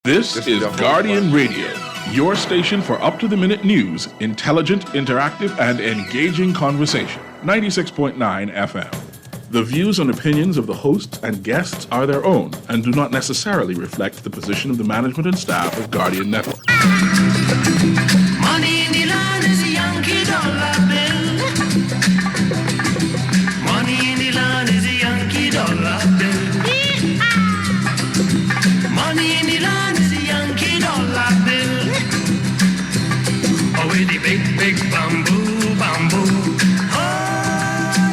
This is Guardian Radio, your station for up-to-the-minute news, intelligent, interactive, and engaging conversation. 96.9 FM. The views and opinions of the hosts and guests are their own and do not necessarily reflect the position of the management and staff of Guardian Network. Money in the land is a Yankee dollar bill. Money in the land is a Yankee dollar bill. Money in the land is a Yankee dollar bill. Oh, with the big, big bamboo, bamboo. Oh,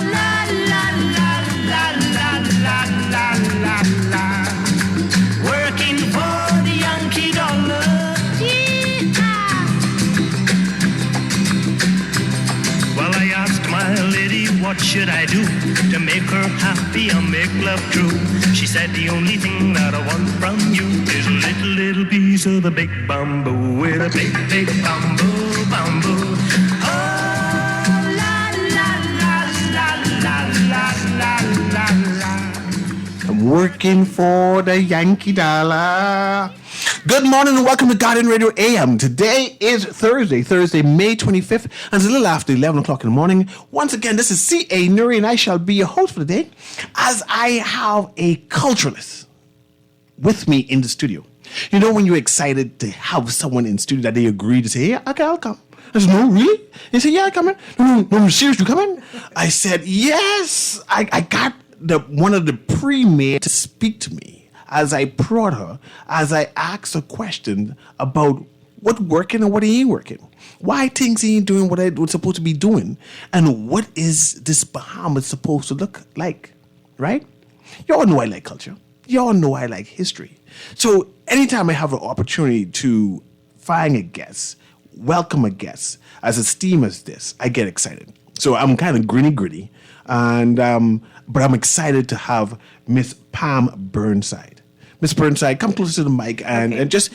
la, la, la, la, la, la, la, la, la. Working for the Yankee dollar. Well, I asked my lady, what should I do to make her happy and make love true? She said, the only thing that I want from you is a little, little piece of the big bamboo with a big, big bamboo, bamboo. Oh, la, la, la, la, la, la, la, la. I'm working for the Yankee dollar. Good morning and welcome to Guardian Radio A.M. Today is Thursday, May 25th, and it's a little after 11 o'clock in the morning. Once again, this is CA Newry, and I shall be your host for the day, as I have a culturalist with me in the studio. You know when you're excited to have someone in the studio that they agree to say, yeah, okay, I'll come. I said, no, really? They said, yeah, I'm coming. No, I'm serious, you coming? I said, yes. I got one of the pre-made to speak to me. As I prod her, as I asked a question about what working and what ain't working, why things ain't doing what it's supposed to be doing, and what is this Bahamas supposed to look like, right? Y'all know I like culture. Y'all know I like history. So anytime I have an opportunity to find a guest, welcome a guest, as esteemed as this, I get excited. So I'm kind of gritty, and but I'm excited to have Miss Pam Burnside. Miss Burnside, come closer to the mic and just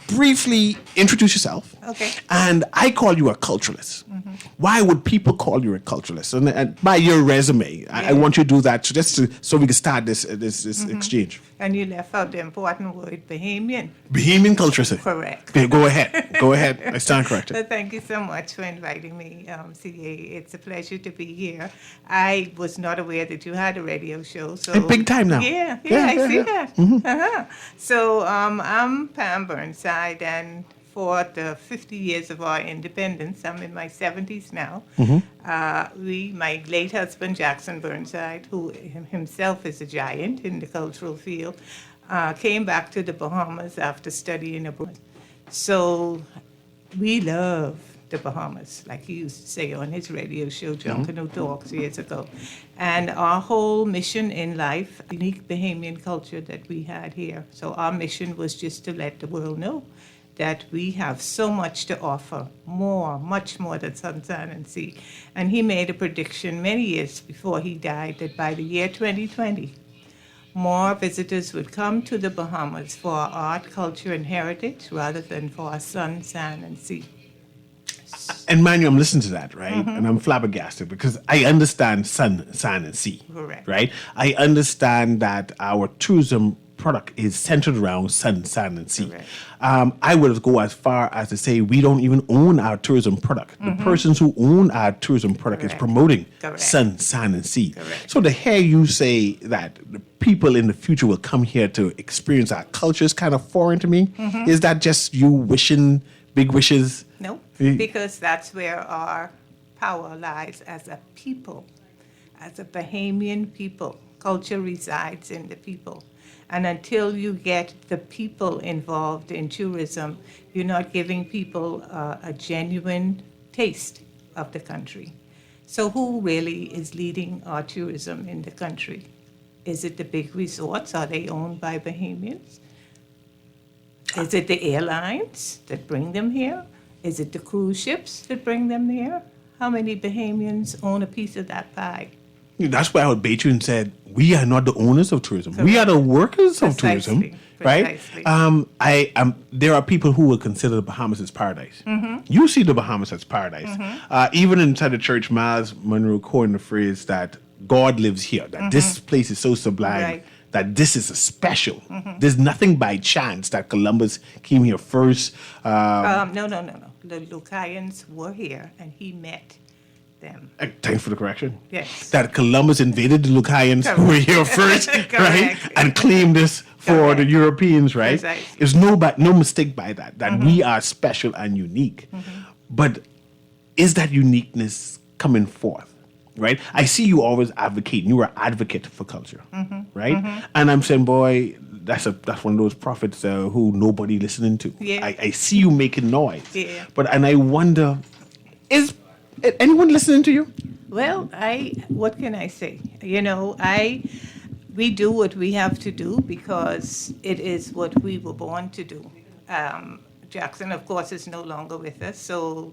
briefly introduce yourself. Okay. And I call you a culturalist. Mm-hmm. Why would people call you a culturalist? And by your resume, I want you to do that so we can start this exchange. And you left out the important word, Bahamian. Bahamian culturalist. Correct. Okay, go ahead. I stand corrected. So thank you so much for inviting me, CA. It's a pleasure to be here. I was not aware that you had a radio show. So and big time now. Yeah, I see that. Mm-hmm. Uh-huh. So I'm Pam Burnside, and for the 50 years of our independence, I'm in my 70s now. Mm-hmm. My late husband, Jackson Burnside, who himself is a giant in the cultural field, came back to the Bahamas after studying abroad. So we love the Bahamas, like he used to say on his radio show, John Canoe Talks, years ago. And our whole mission in life, unique Bahamian culture that we had here. So our mission was just to let the world know that we have so much to offer, much more than sun, sand, and sea. And he made a prediction many years before he died that by the year 2020, more visitors would come to the Bahamas for our art, culture, and heritage rather than for our sun, sand, and sea. And mind you, I'm listening to that, right? Mm-hmm. And I'm flabbergasted because I understand sun, sand, and sea. Correct. Right? I understand that our tourism product is centered around sun, sand, and sea. I would go as far as to say we don't even own our tourism product. Mm-hmm. The persons who own our tourism product is promoting sun, sand, and sea. Correct. So to hear you say that the people in the future will come here to experience our culture is kind of foreign to me. Mm-hmm. Is that just you wishing big wishes? No, because that's where our power lies as a people, as a Bahamian people. Culture resides in the people. And until you get the people involved in tourism, you're not giving people a genuine taste of the country. So who really is leading our tourism in the country? Is it the big resorts? Are they owned by Bahamians? Is it the airlines that bring them here? Is it the cruise ships that bring them here? How many Bahamians own a piece of that pie? That's why I would bait you and said, we are not the owners of tourism. Correct. We are the workers of tourism, right? There are people who will consider the Bahamas as paradise. Mm-hmm. You see the Bahamas as paradise. Mm-hmm. Even inside the church, Miles Monroe coined the phrase that God lives here, that this place is so sublime that this is a special. There's nothing by chance that Columbus came here first. No. The Lucayans were here, and he met them. Thanks for the correction. Yes. That Columbus invaded the Lucayans who were here first, right? Correct. And claimed this for Correct. the Europeans, right? Precisely. There's no mistake by that we are special and unique. But is that uniqueness coming forth? Right, I see you always advocating. You are an advocate for culture, right? And I'm saying, boy, that's one of those prophets who nobody listening to. Yeah. I see you making noise, Yeah. and I wonder, is anyone listening to you? Well, what can I say? We do what we have to do because it is what we were born to do. Jackson, of course, is no longer with us, so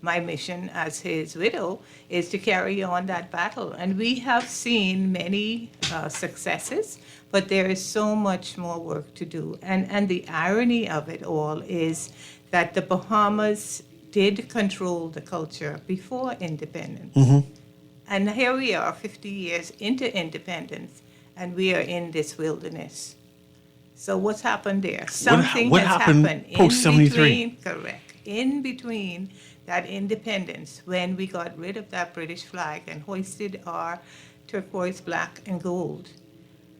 my mission as his widow is to carry on that battle. And we have seen many successes, but there is so much more work to do. And the irony of it all is that the Bahamas did control the culture before independence. And here we are 50 years into independence, and we are in this wilderness. So what's happened there? Something what has happened happened post 73? Correct. In between that independence, when we got rid of that British flag and hoisted our turquoise, black, and gold,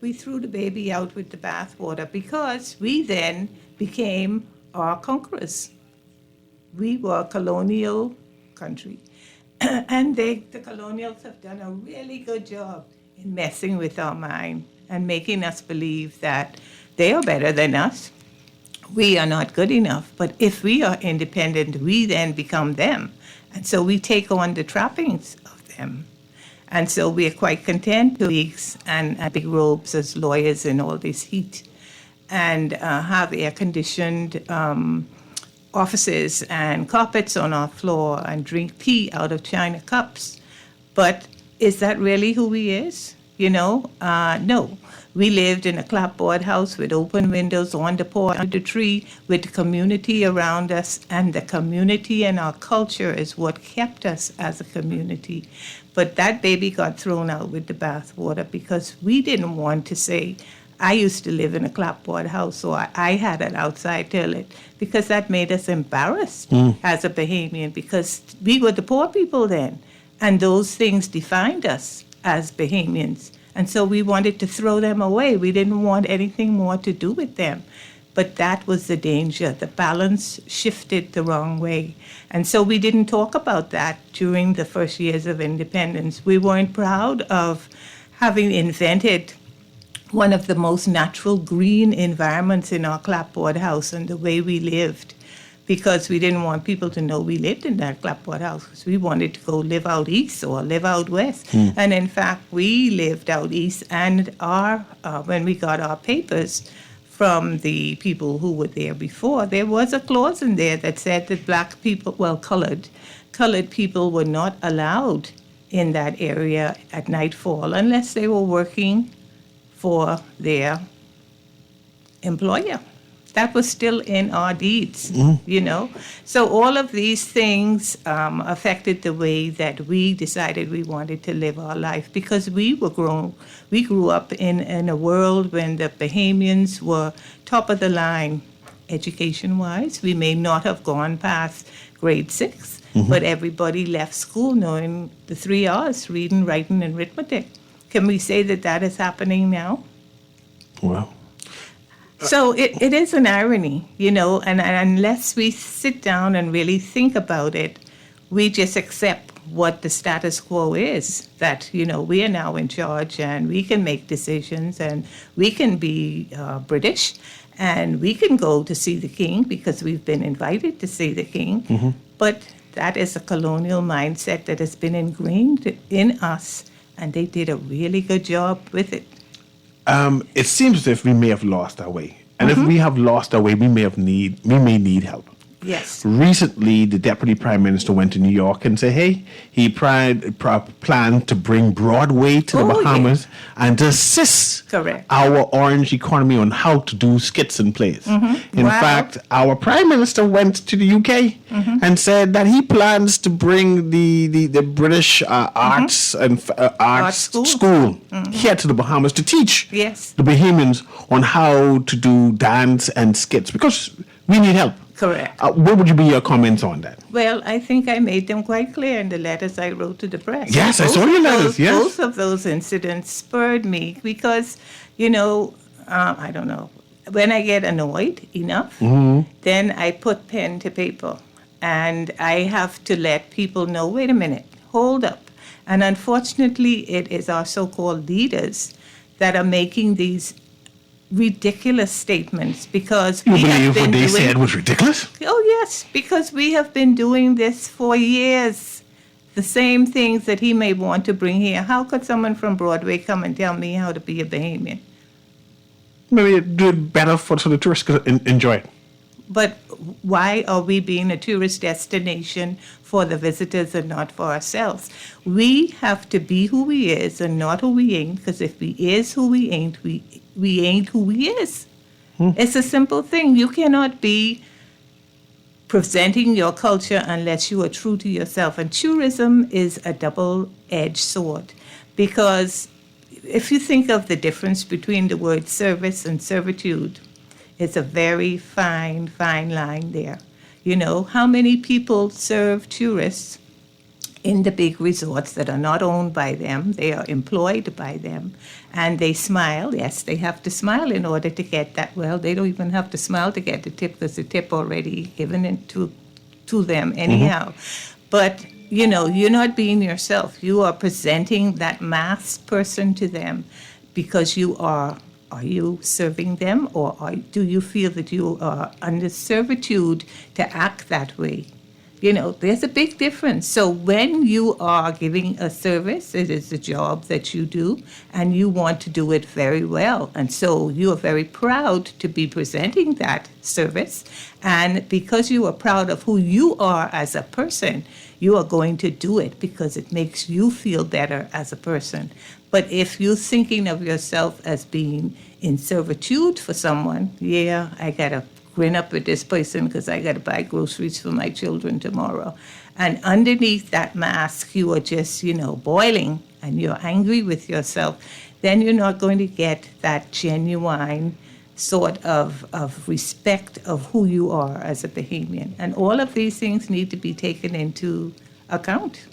we threw the baby out with the bathwater because we then became our conquerors. We were a colonial country. And the colonials have done a really good job in messing with our mind and making us believe that they are better than us. We are not good enough. But if we are independent, we then become them. And so we take on the trappings of them. And so we are quite content to wigs and big robes as lawyers in all this heat and have air-conditioned offices and carpets on our floor and drink tea out of china cups. But is that really who he is? No. We lived in a clapboard house with open windows on the porch under the tree with the community around us, and the community and our culture is what kept us as a community. But that baby got thrown out with the bathwater because we didn't want to say, I used to live in a clapboard house, so I had an outside toilet, because that made us embarrassed as a Bahamian, because we were the poor people then, and those things defined us as Bahamians. And so we wanted to throw them away. We didn't want anything more to do with them. But that was the danger. The balance shifted the wrong way. And so we didn't talk about that during the first years of independence. We weren't proud of having invented one of the most natural green environments in our clapboard house and the way we lived, because we didn't want people to know we lived in that clapboard house, because we wanted to go live out east or live out west. And in fact, we lived out east, and when we got our papers from the people who were there before, there was a clause in there that said that black people, colored people were not allowed in that area at nightfall unless they were working for their employer. That was still in our deeds, So all of these things affected the way that we decided we wanted to live our life, because we grew up in a world when the Bahamians were top of the line education-wise. We may not have gone past grade 6, but everybody left school knowing the 3 R's, reading, writing, and arithmetic. Can we say that is happening now? Well. So it is an irony, and unless we sit down and really think about it, we just accept what the status quo is, that, we are now in charge and we can make decisions and we can be British and we can go to see the king because we've been invited to see the king. But that is a colonial mindset that has been ingrained in us, and they did a really good job with it. It seems as if we may have lost our way. And if we have lost our way, we may need help. Yes. Recently, the Deputy Prime Minister went to New York and said, hey, he planned to bring Broadway to the Oh, yeah. Bahamas and to assist Correct. our orange economy on how to do skits and plays. In Wow. fact, our Prime Minister went to the UK and said that he plans to bring the British Arts and Arts Art School here to the Bahamas to teach Yes. the Bahamians on how to do dance and skits because we need help. Correct. What would be your comments on that? Well, I think I made them quite clear in the letters I wrote to the press. Yes, I saw your letters, yes. Both of those incidents spurred me because, I don't know, when I get annoyed enough, then I put pen to paper and I have to let people know, wait a minute, hold up. And unfortunately, it is our so-called leaders that are making these ridiculous statements because You we have believe been what they doing. said was ridiculous? Oh yes, because we have been doing this for years. The same things that he may want to bring here. How could someone from Broadway come and tell me how to be a Bahamian? Maybe do it better so the tourists could enjoy it. But why are we being a tourist destination for the visitors and not for ourselves? We have to be who we is and not who we ain't, because if we is who we ain't, we ain't who we is. It's a simple thing. You cannot be presenting your culture unless you are true to yourself. And tourism is a double-edged sword because if you think of the difference between the word service and servitude, it's a very fine, fine line there. You know, how many people serve tourists in the big resorts that are not owned by them, they are employed by them, and they smile. Yes, they have to smile in order to get that. Well, they don't even have to smile to get the tip because the tip already given to them anyhow. But, you know, you're not being yourself. You are presenting that masked person to them because you are you serving them or do you feel that you are under servitude to act that way? You know, there's a big difference. So when you are giving a service, it is a job that you do, and you want to do it very well. And so you are very proud to be presenting that service. And because you are proud of who you are as a person, you are going to do it because it makes you feel better as a person. But if you're thinking of yourself as being in servitude for someone, yeah, I got to grin up at this person because I got to buy groceries for my children tomorrow. And underneath that mask, you are just, you know, boiling and you're angry with yourself. Then you're not going to get that genuine sort of respect of who you are as a Bahamian. And all of these things need to be taken into account.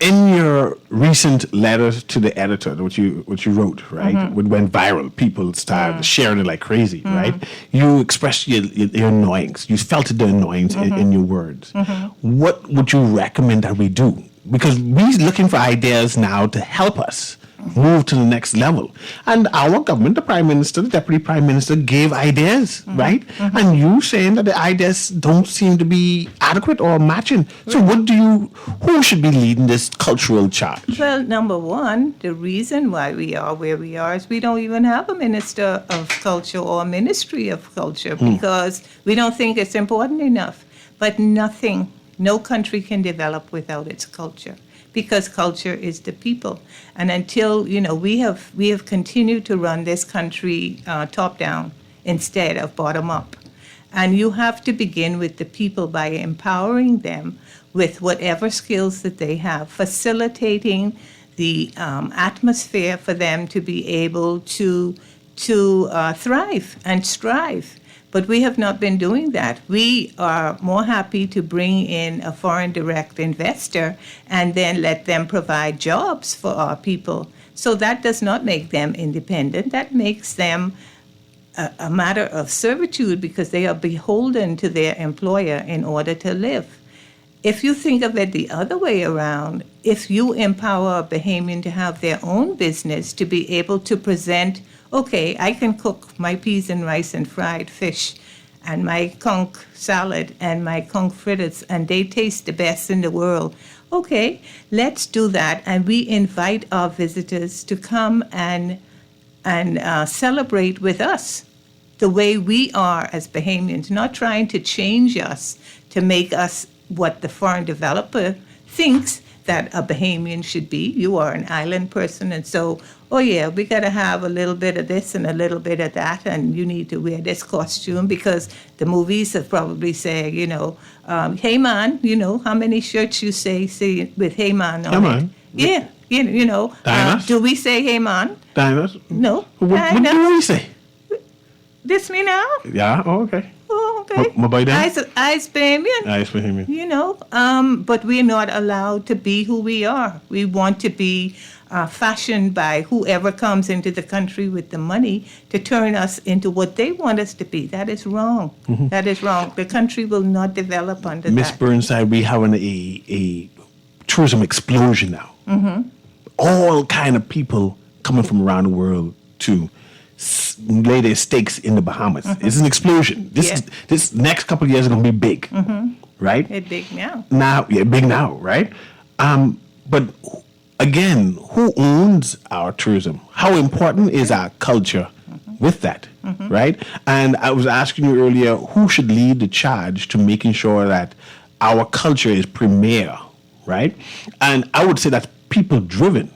In your recent letter to the editor, which you wrote, right, it went viral. People started sharing it like crazy, right? You expressed your annoyance. You felt the annoyance in your words. What would you recommend that we do? Because we're looking for ideas now to help us move to the next level. And our government, the Prime Minister, the Deputy Prime Minister gave ideas, right? And you saying that the ideas don't seem to be adequate or matching. So who should be leading this cultural charge? Well, number one, the reason why we are where we are is we don't even have a Minister of Culture or a Ministry of Culture because we don't think it's important enough. But no country can develop without its culture, because culture is the people. And until, you know, we have continued to run this country top down instead of bottom up. And you have to begin with the people by empowering them with whatever skills that they have, facilitating the atmosphere for them to be able to thrive and strive. But we have not been doing that. We are more happy to bring in a foreign direct investor and then let them provide jobs for our people. So that does not make them independent. That makes them a matter of servitude because they are beholden to their employer in order to live. If you think of it the other way around, if you empower a Bahamian to have their own business, to be able to present, okay, I can cook my peas and rice and fried fish and my conch salad and my conch fritters, and they taste the best in the world. Okay, let's do that. And we invite our visitors to come and celebrate with us the way we are as Bahamians, not trying to change us to make us what the foreign developer thinks that a Bahamian should be. You are an island person, and so, oh yeah, we got to have a little bit of this and a little bit of that, and you need to wear this costume because the movies have probably say, hey man, how many shirts you say with hey man on Hey, it? man. Yeah, Diners? do we say hey man? Diners? No. What Diners. do we say? This me now? Yeah, oh, okay. Oh, okay. My boy then? I's Bahamian. Nice for him. But we're not allowed to be who we are. We want to be fashioned by whoever comes into the country with the money to turn us into what they want us to be. That is wrong. That is wrong. The country will not develop under Miss that. Burnside, we having a tourism explosion now. All kind of people coming from around the world to lay their stakes in the Bahamas. It's an explosion. This next couple of years is going to be big, right? It's big now. Big now, right? But again, who owns our tourism? How important is our culture with that, right? And I was asking you earlier, who should lead the charge to making sure that our culture is premier, right? And I would say that's people driven.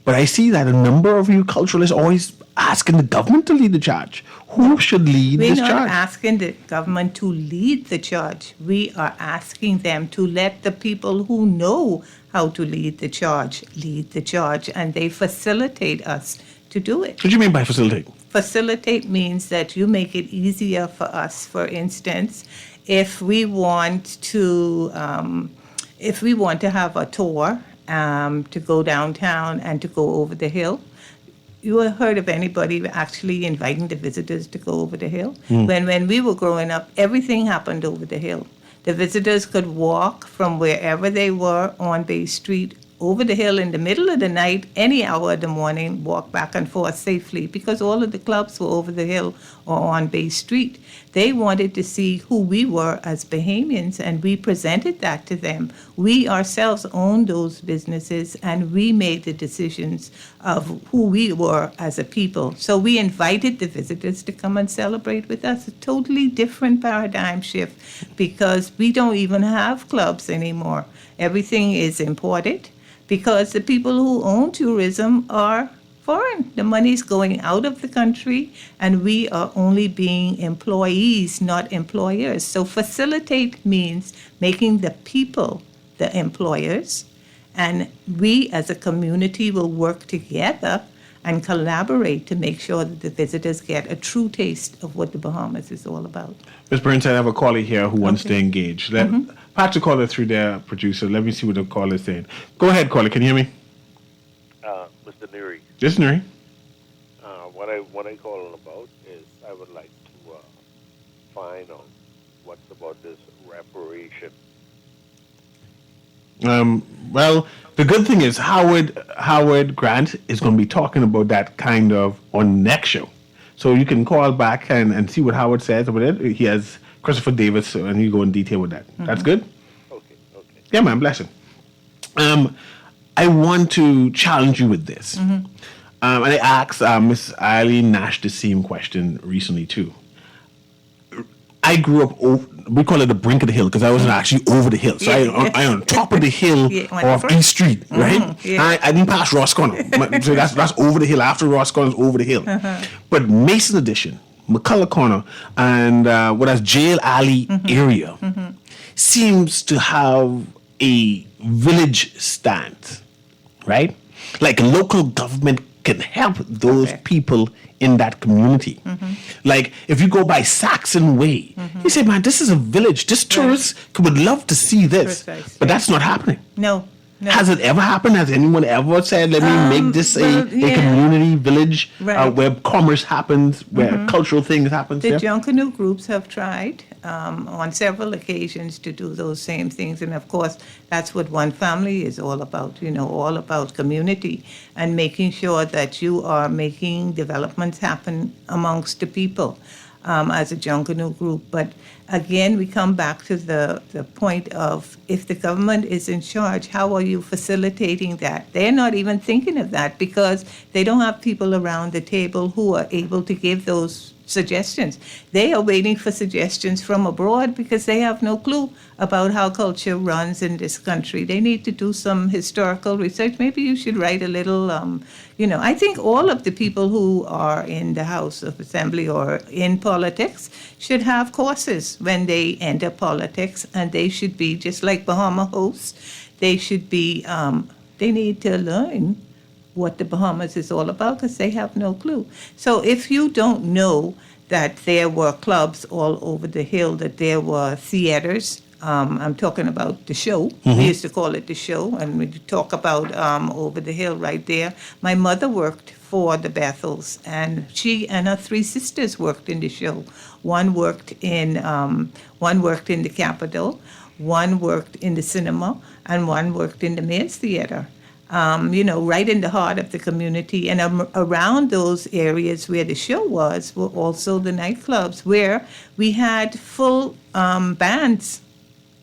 But I see that a number of you culturalists always asking the government to lead the charge. Who should lead We're this not charge? asking the government to lead the charge. We are asking them to let the people who know how to lead the charge, and they facilitate us to do it. What do you mean by facilitate? Facilitate means that you make it easier for us. For instance, if we want to have a tour to go downtown and to go over the hill, you have heard of anybody actually inviting the visitors to go over the hill? When we were growing up, everything happened over the hill. The visitors could walk from wherever they were on Bay Street over the hill in the middle of the night, any hour of the morning, walk back and forth safely because all of the clubs were over the hill or on Bay Street. They wanted to see who we were as Bahamians, and we presented that to them. We ourselves owned those businesses, and we made the decisions of who we were as a people. So we invited the visitors to come and celebrate with us. A totally different paradigm shift because we don't even have clubs anymore. Everything is imported because the people who own tourism are foreign. The money's going out of the country, and we are only being employees, not employers. So facilitate means making the people the employers, and we as a community will work together and collaborate to make sure that the visitors get a true taste of what the Bahamas is all about. Ms. Burnside, I have a caller here who wants to engage. Patch the caller through their producer. Let me see what the caller is saying. Go ahead, caller. Can you hear me? Mr. Newry, Yes, Nuri. what I calling about is I would like to find out what's about this reparation. Well, the good thing is Howard Grant is going to be talking about that kind of on next show. So you can call back and see what Howard says about it. He has Christopher Davis, and he go in detail with that. That's good? Okay. Yeah, man, blessing. I want to challenge you with this. And I asked Miss Eileen Nash the same question recently, too. I grew up, we call it the brink of the hill, because I wasn't actually over the hill. So I on top of the hill of East Street, right? I didn't pass Roscommon. So that's over the hill. After Roscommon's over the hill. But Mason Addition, McCullough Corner, and what is Jail Alley area seems to have a village stance, right? Like local government can help those people in that community. Like if you go by Saxon Way, you say, man, this is a village. This tourists would love to see this. Precisely. But that's not happening. No. Has it ever happened? Has anyone ever said, let me make this a community village where commerce happens, where cultural things happen? The Junkanoo groups have tried on several occasions to do those same things. And of course, that's what One Family is all about, all about community and making sure that you are making developments happen amongst the people as a Junkanoo group. But again, we come back to the point of if the government is in charge, how are you facilitating that? They're not even thinking of that because they don't have people around the table who are able to give those suggestions. They are waiting for suggestions from abroad because they have no clue about how culture runs in this country. They need to do some historical research. Maybe you should write a little, I think all of the people who are in the House of Assembly or in politics should have courses when they enter politics, and they should be, just like Bahama hosts, they should be, they need to learn what the Bahamas is all about because they have no clue. So if you don't know that there were clubs all over the hill, that there were theaters, I'm talking about the show. We used to call it the show, and we talk about over the hill right there. My mother worked for the Bethels, and she and her three sisters worked in the show. One worked in the Capitol, one worked in the cinema, and one worked in the Mayor's Theater. Right in the heart of the community. And around those areas where the show was were also the nightclubs where we had full bands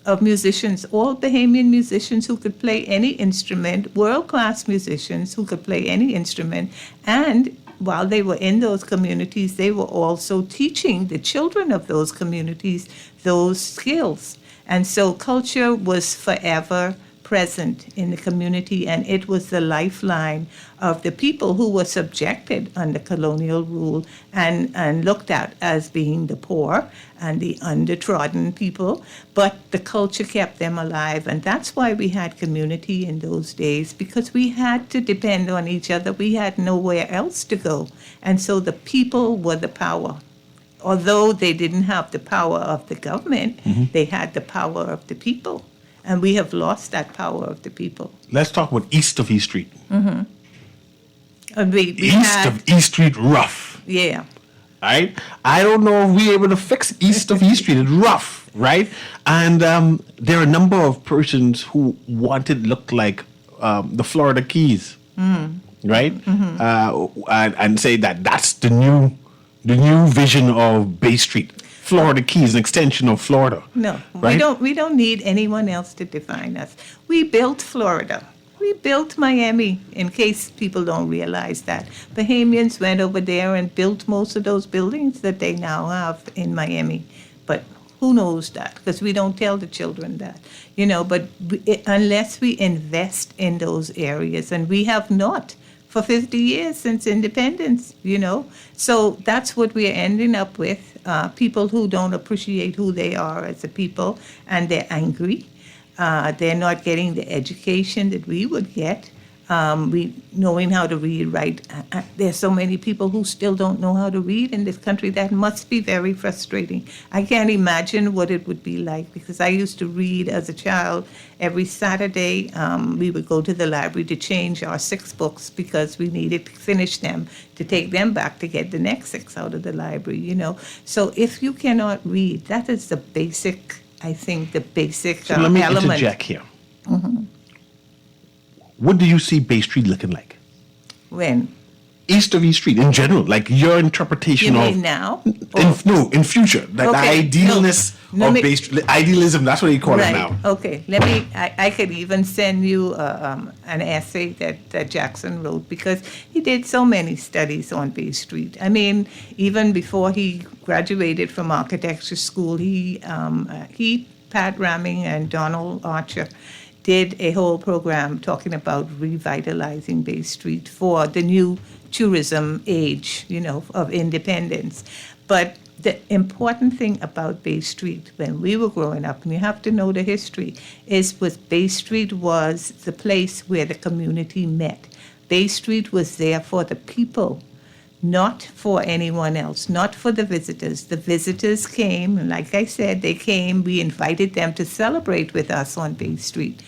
of musicians, all Bahamian musicians who could play any instrument, world-class musicians who could play any instrument. And while they were in those communities, they were also teaching the children of those communities those skills. And so culture was forever present in the community, and it was the lifeline of the people who were subjected under colonial rule and looked at as being the poor and the undertrodden people. But the culture kept them alive, and that's why we had community in those days, because we had to depend on each other. We had nowhere else to go, and so the people were the power. Although they didn't have the power of the government, they had the power of the people. And we have lost that power of the people. Let's talk about east of East Street. And we East of East Street, rough. Yeah. Right? I don't know if we're able to fix east of East Street. It's rough, right? And there are a number of persons who wanted look like the Florida Keys, right? And say that that's the new vision of Bay Street. Florida Keys, an extension of Florida. No, right? we don't need anyone else to define us. We built Florida. We built Miami, in case people don't realize that. Bahamians went over there and built most of those buildings that they now have in Miami. But who knows that? Because we don't tell the children that. But unless we invest in those areas, and we have not for 50 years since independence, So that's what we're ending up with, people who don't appreciate who they are as a people, and they're angry. They're not getting the education that we would get, knowing how to read, write. There's so many people who still don't know how to read in this country. That must be very frustrating. I can't imagine what it would be like, because I used to read as a child. Every Saturday, we would go to the library to change our 6 books because we needed to finish them to take them back to get the next 6 out of the library, So if you cannot read, that is the basic, I think, the basic so let me element. interject here. What do you see Bay Street looking like? When? East of East Street in general, like your interpretation You of mean now? in future, like Okay, the idealness of Bay Street, idealism. That's what you call it now. Okay. I could even send you an essay that Jackson wrote, because he did so many studies on Bay Street. I mean, even before he graduated from architecture school, he Pat Ramming and Donald Archer did a whole program talking about revitalizing Bay Street for the new tourism age, of independence. But the important thing about Bay Street when we were growing up, and you have to know the history, Bay Street was the place where the community met. Bay Street was there for the people, not for anyone else, not for the visitors. The visitors came, and like I said, they came, we invited them to celebrate with us on Bay Street.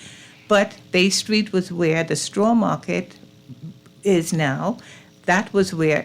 But Bay Street was where the straw market is now. That was where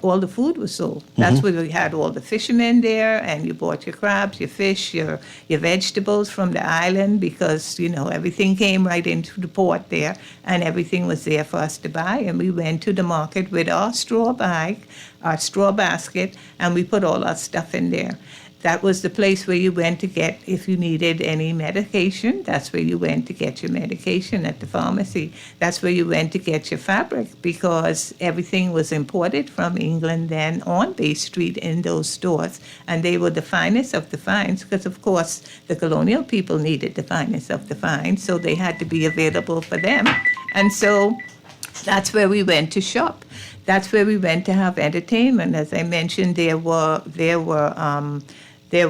all the food was sold. That's where we had all the fishermen there, and you bought your crabs, your fish, your vegetables from the island, because, everything came right into the port there, and everything was there for us to buy. And we went to the market with our straw bag, our straw basket, and we put all our stuff in there. That was the place where you went to get, if you needed any medication, that's where you went to get your medication at the pharmacy. That's where you went to get your fabric, because everything was imported from England then on Bay Street in those stores. And they were the finest of the finds, because of course the colonial people needed the finest of the finds, so they had to be available for them. And so that's where we went to shop. That's where we went to have entertainment. As I mentioned, there were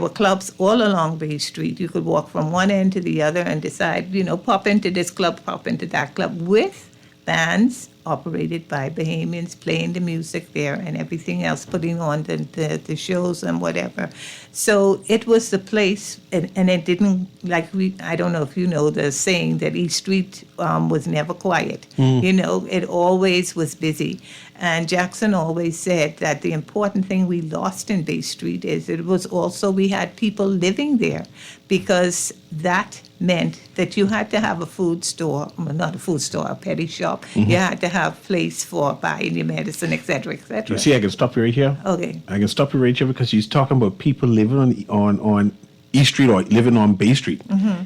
clubs all along Bay Street. You could walk from one end to the other and decide, pop into this club, pop into that club, with bands operated by Bahamians playing the music there and everything else, putting on the shows and whatever. So it was the place, and it didn't, I don't know if you know the saying that East Street was never quiet. It always was busy. And Jackson always said that the important thing we lost in Bay Street is it was also we had people living there, because that meant that you had to have a food store, well, not a food store, a petty shop. You had to have place for buying your medicine, et cetera, et cetera. You see, I can stop you right here. Okay. I can stop you right here because she's talking about people living on East Street or living on Bay Street.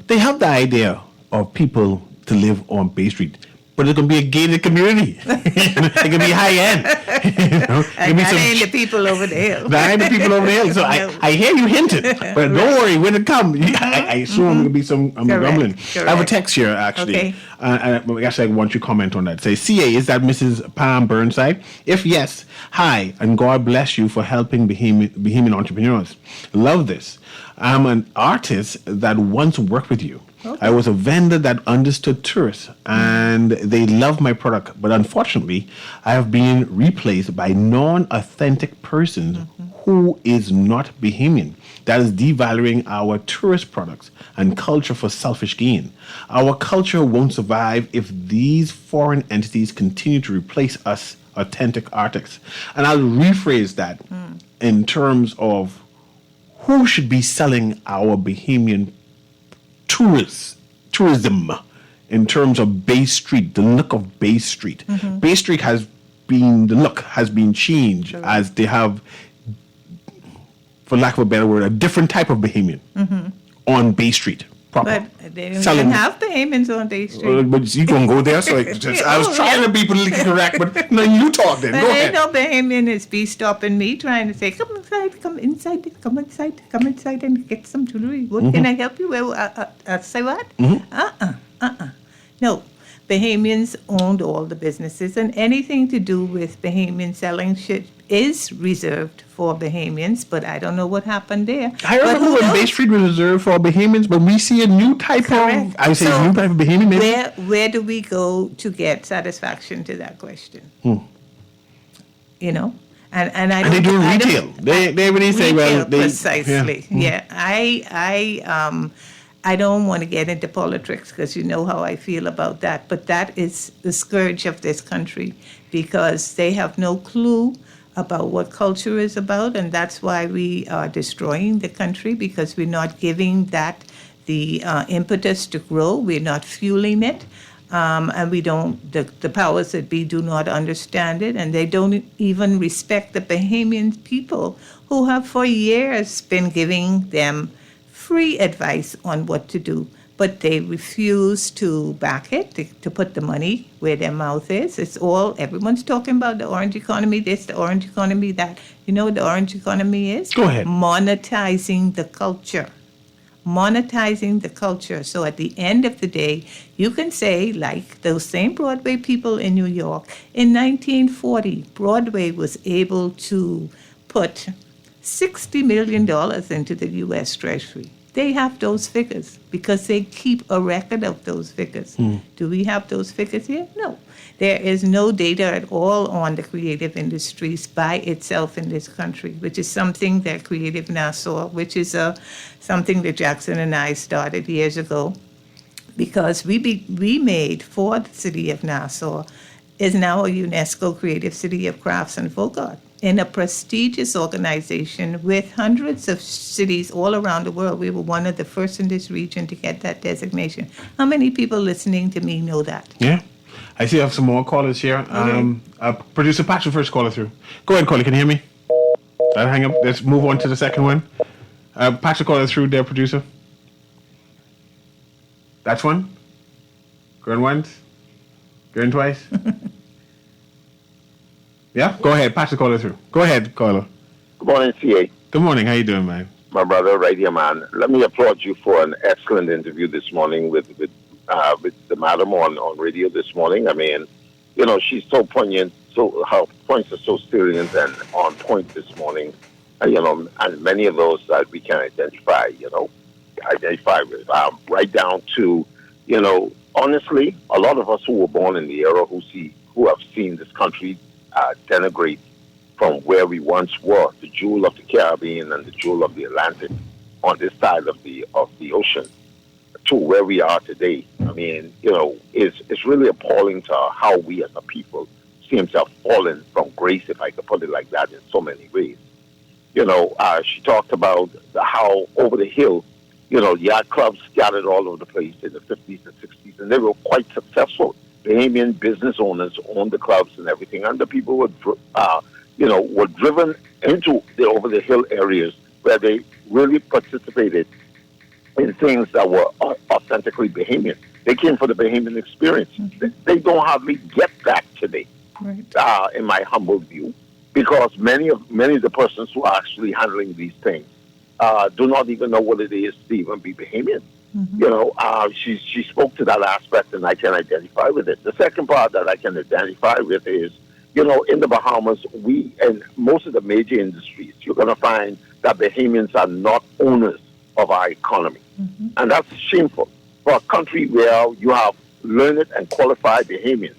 They have the idea of people to live on Bay Street, but it's going to be a gated community. It can be high end. And that ain't the people over the hill. That ain't the people over the hill. So I hear you hinted, but don't worry, when it comes, I assume there'll be some grumbling. Correct. I have a text here, actually. Okay. I guess I want you to comment on that. Say, CA, is that Mrs. Pam Burnside? If yes, hi, and God bless you for helping Bahamian entrepreneurs. Love this. I'm an artist that once worked with you. Okay. I was a vendor that understood tourists, and they loved my product. But unfortunately, I have been replaced by non-authentic persons who is not Bahamian. That is devaluing our tourist products and culture for selfish gain. Our culture won't survive if these foreign entities continue to replace us authentic artists. And I'll rephrase that in terms of who should be selling our Bahamian tourism in terms of Bay Street, the look of Bay Street. Bay Street the look has been changed as they have, for lack of a better word, a different type of Bahamian on Bay Street. Proper. But they don't even have Bahamians on Bay Street. But you don't go there, so I was trying to be politically correct, but no, you talk then. But Go ahead. no Bahamian is be stopping me trying to say, come inside and get some jewelry. What can I help you with? Say what? No. Bahamians owned all the businesses, and anything to do with Bahamian selling shit is reserved for Bahamians, but I don't know what happened there. I remember when Bay Street was reserved for Bahamians, but we see a new type Correct. of, new type of Bahamian. Maybe? Where do we go to get satisfaction to that question? And I don't, they do retail. They really say, well, they precisely. I don't want to get into politics because you know how I feel about that. But that is the scourge of this country because they have no clue about what culture is about, and that's why we are destroying the country because we're not giving that the impetus to grow. We're not fueling it. And we don't, the powers that be do not understand it, and they don't even respect the Bahamian people who have for years been giving them free advice on what to do, but they refuse to back it, to put the money where their mouth is. It's all, everyone's talking about the orange economy, this, the orange economy, that. You know what the orange economy is? Go ahead. Monetizing the culture. Monetizing the culture. So at the end of the day, you can say, like those same Broadway people in New York, in 1940, Broadway was able to put $60 million into the U.S. Treasury. They have those figures because they keep a record of those figures. Do we have those figures here? No. There is no data at all on the creative industries by itself in this country, which is something that Creative Nassau, which is something that Jackson and I started years ago, because we made for the city of Nassau, is now a UNESCO Creative City of Crafts and Folk Art, in a prestigious organization with hundreds of cities all around the world. We were one of the first in this region to get that designation. How many people listening to me know that? Yeah. I see I have some more callers here. Okay. Producer Patch, the first caller through. Go ahead, caller. Can you hear me? I'll hang up. Let's move on to the second one. Patrick calling through there, producer. That's one. Going once. Going twice. Yeah, go ahead. Patrick calling through. Go ahead, caller. Good morning, CA. Good morning. How you doing, man? My brother, Radio A.M. Let me applaud you for an excellent interview this morning with the madam on radio this morning. I mean, you know, she's so poignant, so her points are so salient and on point this morning. You know, and many of those that we can identify with, right down to, you know, honestly, a lot of us who were born in the era who have seen this country denigrate from where we once were, the jewel of the Caribbean and the jewel of the Atlantic on this side of the ocean, to where we are today. I mean, you know, it's really appalling to how we as a people seem to have fallen from grace, if I could put it like that, in so many ways. You know, she talked about how over the hill, you know, yacht clubs scattered all over the place in the 50s and 60s, and they were quite successful. Bahamian business owners owned the clubs and everything, and the people were driven into the over-the-hill areas where they really participated in things that were authentically Bahamian. They came for the Bahamian experience. Mm-hmm. They don't hardly get that today, right. In my humble view, because many of the persons who are actually handling these things do not even know what it is to even be Bahamian. Mm-hmm. You know, she spoke to that aspect, and I can identify with it. The second part that I can identify with is, you know, in the Bahamas, and most of the major industries, you're going to find that Bahamians are not owners of our economy. Mm-hmm. And that's shameful. For a country where you have learned and qualified Bahamians,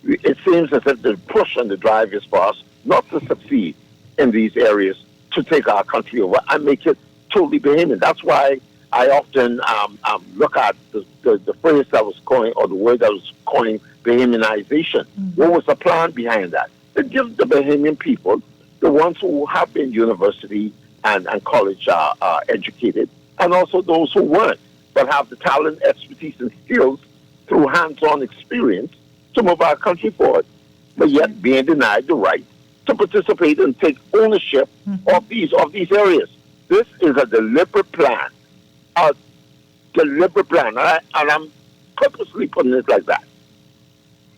it seems as if the push and the drive is for us not to succeed in these areas, to take our country over and make it totally Bahamian. That's why I often look at the phrase that was coined, or the word that was coined, Bahamianization. Mm-hmm. What was the plan behind that? To give the Bahamian people, the ones who have been university and college educated, and also those who weren't, but have the talent, expertise, and skills through hands-on experience to move our country forward, but yet being denied the right to participate and take ownership of these areas. This is a deliberate plan. And I'm purposely putting it like that.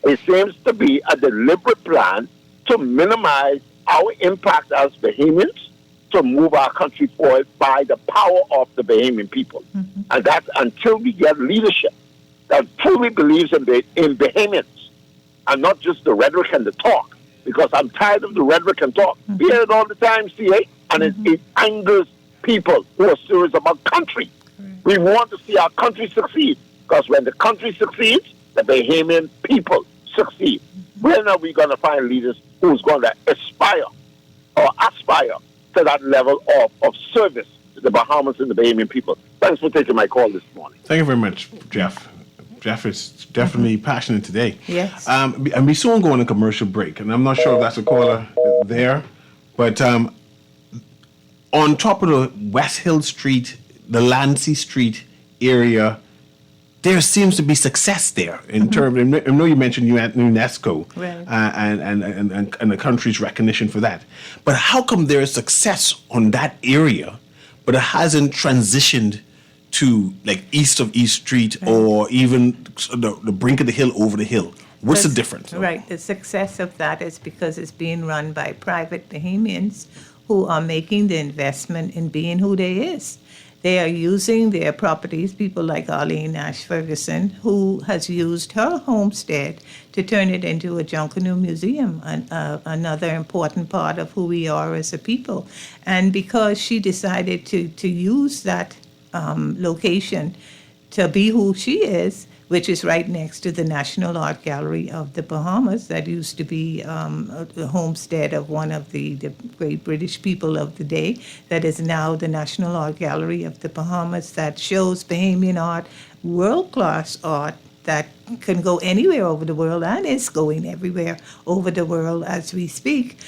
It seems to be a deliberate plan to minimize our impact as Bahamians, to move our country forward by the power of the Bahamian people. Mm-hmm. And that's until we get leadership that truly believes in Bahamians, and not just the rhetoric and the talk, because I'm tired of the rhetoric and talk. Mm-hmm. We hear it all the time, CA, and it angers people who are serious about country. We want to see our country succeed, because when the country succeeds, the Bahamian people succeed. When are we going to find leaders who's going to aspire to that level of service to the Bahamas and the Bahamian people? Thanks for taking my call this morning. Thank you very much, Jeff. Jeff is definitely passionate today. Yes. And we soon go on a commercial break, and I'm not sure if that's a caller there, but on top of the West Hill Street, the Lancy Street area, there seems to be success there in terms. I know you mentioned UNESCO, right, and the country's recognition for that. But how come there is success on that area, but it hasn't transitioned to like east of East Street, right, or even the brink of the hill over the hill? What's the difference? Right. The success of that is because it's being run by private Bahamians who are making the investment in being who they is. They are using their properties, people like Arlene Nash Ferguson, who has used her homestead to turn it into a Junkanoo Museum, another important part of who we are as a people. And because she decided to use that location to be who she is, which is right next to the National Art Gallery of the Bahamas, that used to be the homestead of one of the great British people of the day, that is now the National Art Gallery of the Bahamas, that shows Bahamian art, world-class art, that can go anywhere over the world and is going everywhere over the world as we speak.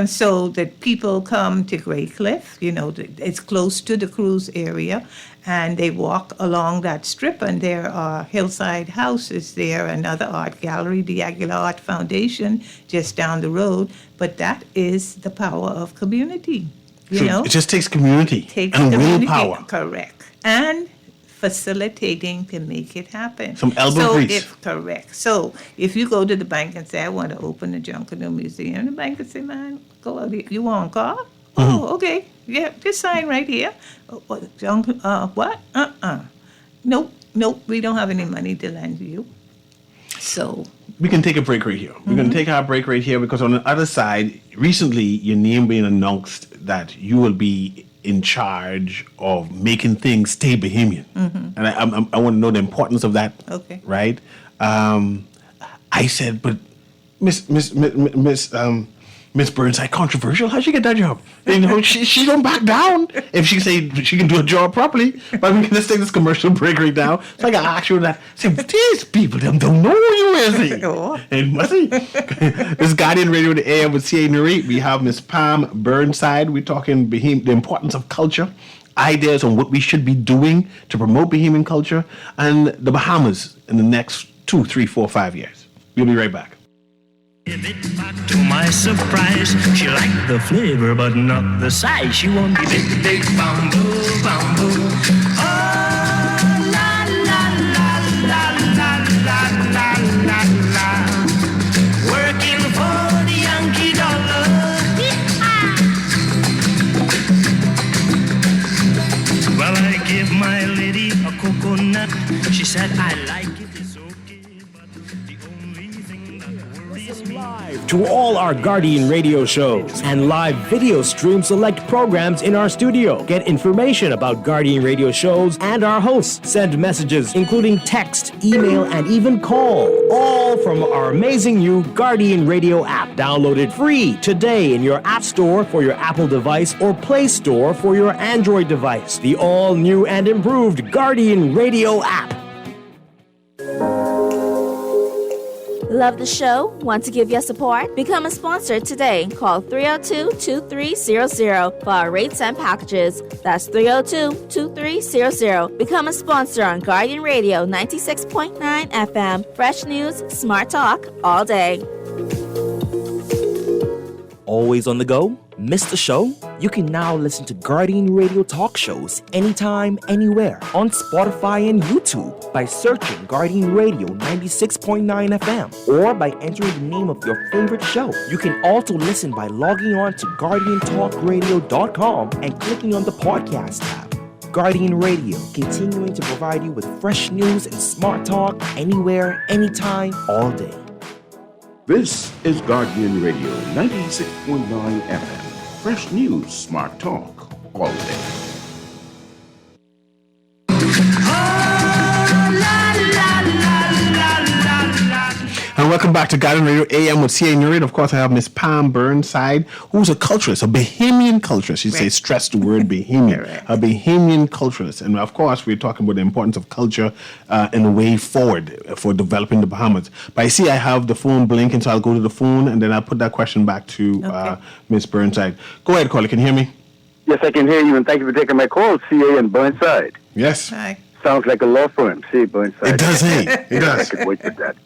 So that people come to Grey Cliff, you know, it's close to the cruise area, and they walk along that strip, and there are hillside houses there, another art gallery, the Aguilar Art Foundation, just down the road. But that is the power of community. You know? It just takes community Takes and community, willpower. correct. And facilitating to make it happen. Some elbow grease. Correct. So if you go to the bank and say, I want to open the Junkanoo Museum, the bank will say, man, go out here. You want a car? Oh, okay. Yeah, just sign right here. What? Nope, we don't have any money to lend you. So We can take a break right here. We're going to take our break right here because on the other side, recently your name being announced that you will be in charge of making things stay Bahamian. And I want to know the importance of that. Okay. Right? I said, but Miss Burnside, controversial? How'd she get that job? You know, she don't back down if she say she can do a job properly. But we can just take this commercial break right now. So I got to ask you that. Say, these people, them don't know who you is. And must he? This is Guardian Radio, the AM with CA Newry. We have Miss Pam Burnside. We're talking the importance of culture, ideas on what we should be doing to promote Bahamian culture, and the Bahamas in the next 2, 3, 4, 5 years. We'll be right back. To my surprise, she liked the flavor but not the size. She won't be big bamboo. Oh, la la la la la la la la la. Working for the Yankee dollar. Well, I give my lady a coconut. She said I like it. It's okay, but the only thing that worries me. To all our Guardian radio shows and live video stream select programs in our studio. Get information about Guardian radio shows and our hosts. Send messages including text, email, and even call. All from our amazing new Guardian Radio app. Download it free today in your App Store for your Apple device or Play Store for your Android device. The all new and improved Guardian Radio app. Love the show? Want to give your support? Become a sponsor today. Call 302-2300 for our rates and packages. That's 302-2300. Become a sponsor on Guardian Radio 96.9 FM. Fresh news, smart talk, all day. Always on the go? Missed the show? You can now listen to Guardian Radio talk shows anytime, anywhere on Spotify and YouTube by searching Guardian Radio 96.9 FM or by entering the name of your favorite show. You can also listen by logging on to GuardianTalkRadio.com and clicking on the podcast tab. Guardian Radio, continuing to provide you with fresh news and smart talk anywhere, anytime, all day. This is Guardian Radio 96.9 FM. Fresh news, smart talk, all day. And welcome back to Guardian Radio AM with CA Newry. Of course, I have Miss Pam Burnside, who's a culturist, a Bahamian culturist. She says, stress the word Bahamian, a Bahamian culturist. And of course, we're talking about the importance of culture and the way forward for developing the Bahamas. But I see I have the phone blinking, so I'll go to the phone and then I'll put that question back to Miss Burnside. Go ahead, caller. Can you hear me? Yes, I can hear you, and thank you for taking my call, CA and Burnside. Yes. Hi. Sounds like a law firm, CA Burnside. It does, hey? It does. I could wait for that.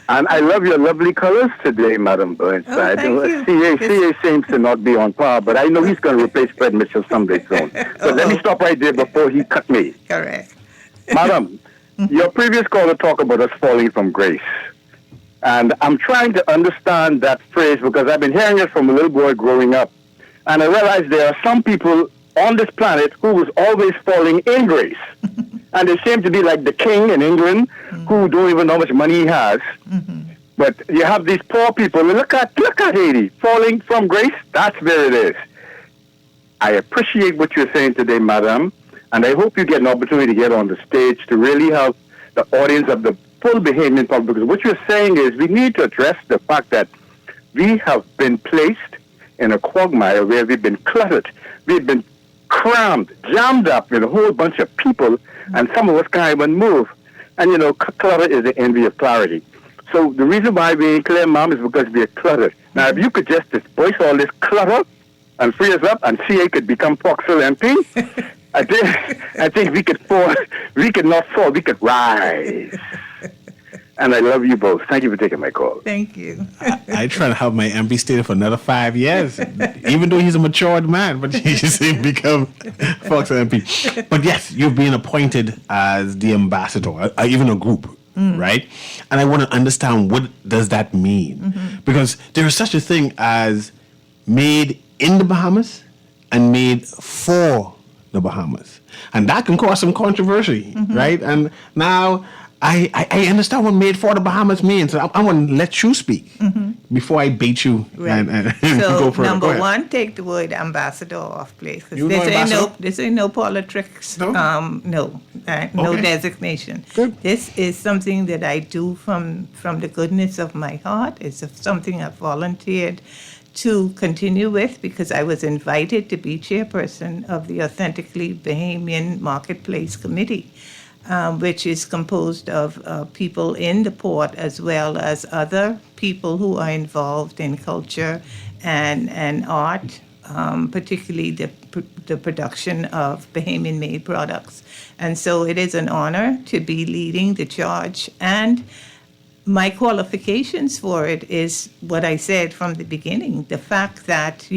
And I love your lovely colors today, Madam Burnside. Oh, thank you. CA seems to not be on par, but I know he's going to replace Fred Mitchell someday soon. So let me stop right there before he cut me. Correct. Madam, your previous caller talked about us falling from grace. And I'm trying to understand that phrase because I've been hearing it from a little boy growing up. And I realize there are some people on this planet who was always falling in grace. And they seem to be like the king in England who don't even know how much money he has. But you have these poor people. Look at Haiti falling from grace. That's where it is. I appreciate what you're saying today, madam. And I hope you get an opportunity to get on the stage to really have the audience of the full Bahamian public. Because what you're saying is we need to address the fact that we have been placed in a quagmire where we've been cluttered. We've been crammed, jammed up with a whole bunch of people, and some of us can't even move. And, you know, clutter is the envy of clarity. So the reason why we ain't clear, Mom, is because we're cluttered. Now, if you could just disperse all this clutter and free us up, and CA could become Foxville MP, I think we could fall. We could not fall. We could rise. and I love you both. Thank you for taking my call. Thank you. I try to help my MP stay for another 5 years, even though he's a matured man, but he just didn't become Fox MP. But yes, you're being appointed as the ambassador, even a group, right? And I want to understand, what does that mean? Because there is such a thing as made in the Bahamas and made for the Bahamas. And that can cause some controversy, right? And now I understand what made for the Bahamas means. I want to let you speak before I bait you Right. and So go further. Go number ahead. one, take the word ambassador off, please. 'Cause You know ambassador? this ain't no politics. No? No Okay. designation. Good. This is something that I do from the goodness of my heart. It's something I've volunteered to continue with because I was invited to be chairperson of the Authentically Bahamian Marketplace Committee, which is composed of people in the port as well as other people who are involved in culture and art, particularly the production of Bahamian-made products. And so it is an honor to be leading the charge, and my qualifications for it is what I said from the beginning. The fact that,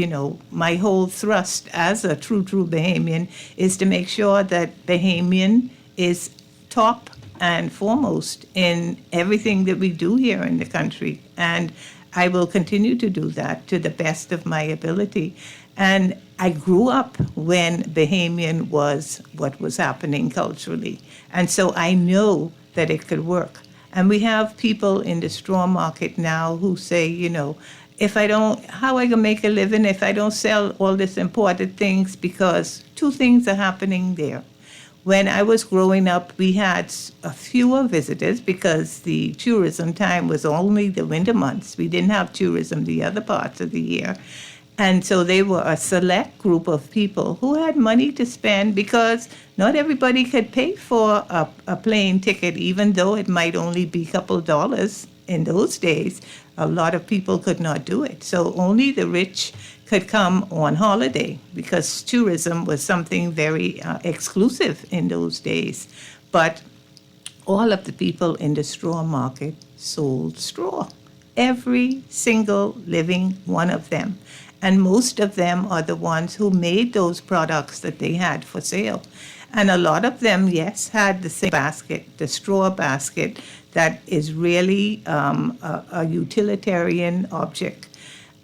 my whole thrust as a true Bahamian is to make sure that Bahamian is top and foremost in everything that we do here in the country. And I will continue to do that to the best of my ability. And I grew up when Bahamian was what was happening culturally. And so I know that it could work. And we have people in the straw market now who say, how I gonna make a living if I don't sell all these imported things? Because two things are happening there. When I was growing up, we had fewer visitors because the tourism time was only the winter months. We didn't have tourism the other parts of the year. And so they were a select group of people who had money to spend because not everybody could pay for a plane ticket, even though it might only be a couple dollars in those days. A lot of people could not do it. So only the rich could come on holiday because tourism was something very exclusive in those days. But all of the people in the straw market sold straw. Every single living one of them. And most of them are the ones who made those products that they had for sale. And a lot of them, yes, had the same basket, the straw basket, that is really a utilitarian object.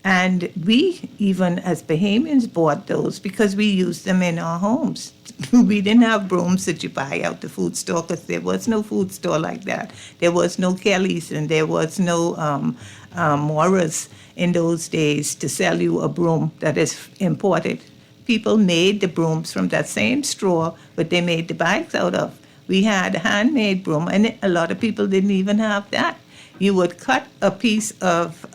And we, even as Bahamians, bought those because we used them in our homes. We didn't have brooms that you buy out the food store because there was no food store like that. There was no Kelly's and there was no Mora's in those days to sell you a broom that is imported. People made the brooms from that same straw, but they made the bags out of. We had a handmade broom, and a lot of people didn't even have that. You would cut a piece of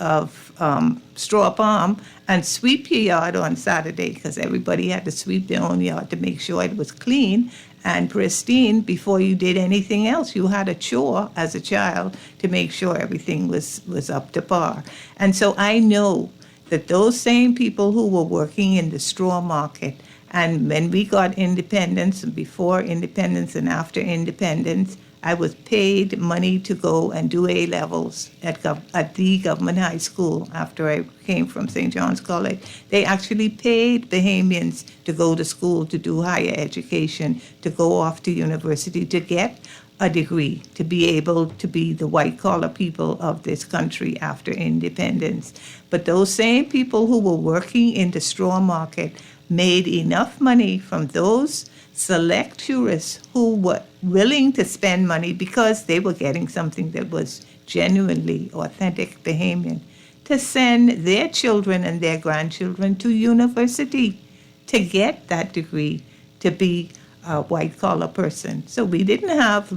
straw palm and sweep your yard on Saturday because everybody had to sweep their own yard to make sure it was clean and pristine before you did anything else. You had a chore as a child to make sure everything was up to par. And so I know that those same people who were working in the straw market, and when we got independence, and before independence and after independence, I was paid money to go and do A-levels at the government high school after I came from St. John's College. They actually paid Bahamians to go to school, to do higher education, to go off to university, to get a degree, to be able to be the white-collar people of this country after independence. But those same people who were working in the straw market made enough money from those select tourists who were willing to spend money because they were getting something that was genuinely authentic Bahamian, to send their children and their grandchildren to university to get that degree, to be a white-collar person. So we didn't have,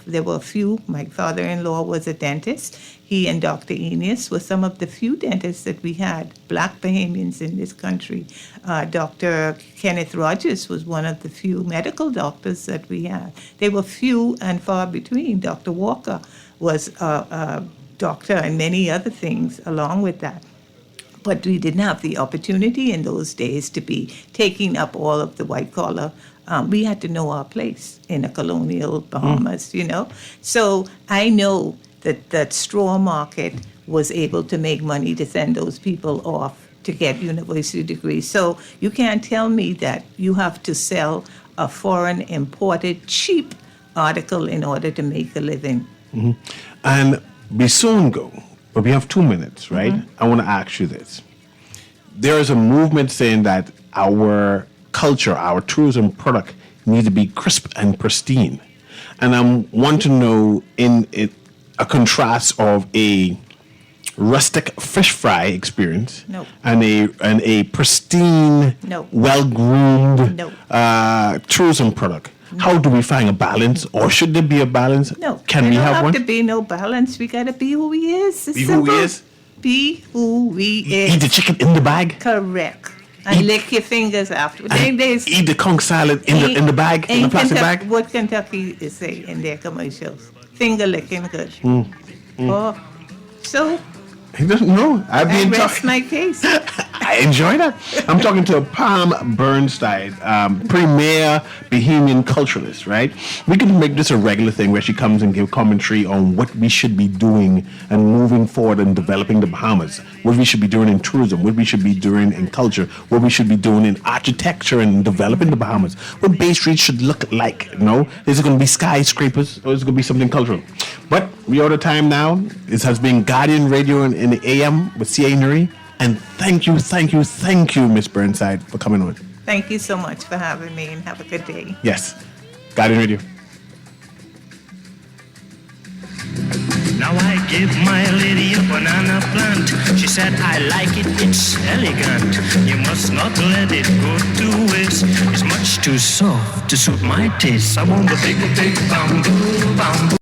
there were a few. My father-in-law was a dentist. He and Dr. Enos were some of the few dentists that we had, black Bahamians in this country. Dr. Kenneth Rogers was one of the few medical doctors that we had. They were few and far between. Dr. Walker was a doctor and many other things along with that. But we didn't have the opportunity in those days to be taking up all of the white-collar we had to know our place in a colonial Bahamas, you know. So I know that straw market was able to make money to send those people off to get university degrees. So you can't tell me that you have to sell a foreign imported cheap article in order to make a living. And we soon go, but we have 2 minutes, right? I want to ask you this. There is a movement saying that our culture, our tourism product needs to be crisp and pristine. And I want to know in a contrast of a rustic fish fry experience and a pristine, well-groomed tourism product. How do we find a balance, or should there be a balance? No, can we have one? There don't have to be no balance. We gotta be who we is. It's Be simple. who we is. Be who we is. Eat the chicken in the bag. Correct. And lick your fingers after. Eat the conch salad in the bag, in the plastic bag. What Kentucky is say in their commercials? Finger licking good. Oh, so. I don't know. I rest my case. I enjoy that. I'm talking to Pam Bernstein, premier Bahamian culturalist, right? We can make this a regular thing where she comes and give commentary on what we should be doing and moving forward and developing the Bahamas, what we should be doing in tourism, what we should be doing in culture, what we should be doing in architecture and developing the Bahamas, what Bay Street should look like, you know? Is it going to be skyscrapers or is it going to be something cultural? But we are out of time now. This has been Guardian Radio in the AM with CA Newry. And thank you, Miss Burnside, for coming on. Thank you so much for having me, and have a good day. Yes. Guardian Radio. Now I give my lady a banana plant. She said, I like it, it's elegant. You must not let it go to waste. It's much too soft to suit my taste. I want the big bamboo.